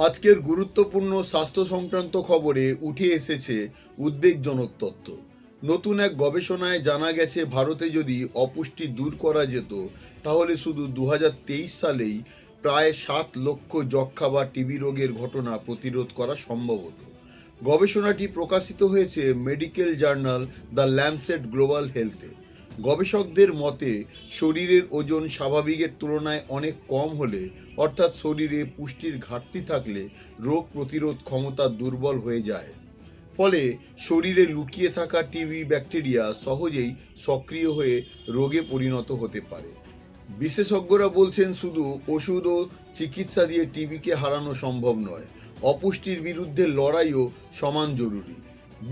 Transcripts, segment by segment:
আজকের গুরুত্বপূর্ণ স্বাস্থ্য সংক্রান্ত খবরে উঠে এসেছে উদ্বেগজনক তথ্য। নতুন এক গবেষণায় জানা গেছে ভারতে যদি অপুষ্টি দূর করা যেত তাহলে শুধু 2023 সালেই প্রায় 7 লক্ষ যক্ষ্মা বা টিবি রোগের ঘটনা প্রতিরোধ করা সম্ভব হতো। গবেষণাটি প্রকাশিত হয়েছে medical journal the Lancet global হেলথে। গবেষকদের মতে শরীরের ওজন স্বাভাবিকের তুলনায় অনেক কম হলে, অর্থাৎ শরীরে পুষ্টির ঘাটতি থাকলে রোগ প্রতিরোধ ক্ষমতা দুর্বল হয়ে যায়। ফলে শরীরে লুকিয়ে থাকা টিবি ব্যাকটেরিয়া সহজেই সক্রিয় হয়ে রোগে পরিণত হতে পারে। বিশেষজ্ঞরা বলছেন শুধু ওষুধ ও চিকিৎসা দিয়ে টিবিকে হারানো সম্ভব নয়, অপুষ্টির বিরুদ্ধে লড়াইও সমান জরুরি।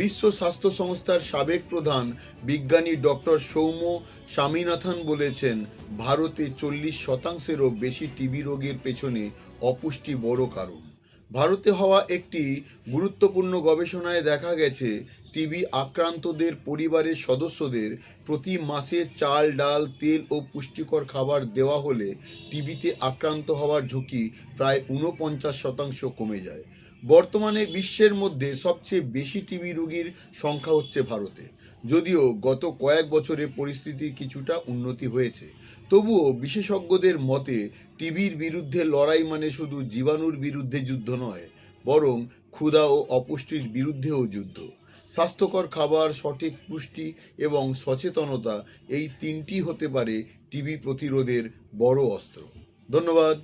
বিশ্ব স্বাস্থ্য সংস্থার সাবেক প্রধান বিজ্ঞানী ডক্টর সৌম্য স্বামীনাথন বলেছেন, ভারতে 40%-এরও বেশি টিবি রোগের পেছনে অপুষ্টি বড় কারণ। ভারতে হওয়া একটি গুরুত্বপূর্ণ গবেষণায় দেখা গেছে টিবি আক্রান্তদের পরিবারের সদস্যদের প্রতি মাসে চাল, ডাল, তেল ও পুষ্টিকর খাবার দেওয়া হলে টিবিতে আক্রান্ত হওয়ার ঝুঁকি প্রায় 49% কমে যায়। বর্তমানে বিশ্বের মধ্যে সবচেয়ে বেশি টিবি রোগীর সংখ্যা হচ্ছে ভারতে। যদিও গত কয়েক বছরে পরিস্থিতি কিছুটা উন্নতি হয়েছে, তবুও বিশেষজ্ঞদের মতে টিবির বিরুদ্ধে লড়াই মানে শুধু জীবাণুর বিরুদ্ধে যুদ্ধ নয়, বরং ক্ষুধা ও অপুষ্টির বিরুদ্ধেও যুদ্ধ। স্বাস্থ্যকর খাবার, সঠিক পুষ্টি এবং সচেতনতা, এই তিনটি হতে পারে টিবি প্রতিরোধের বড় অস্ত্র। ধন্যবাদ।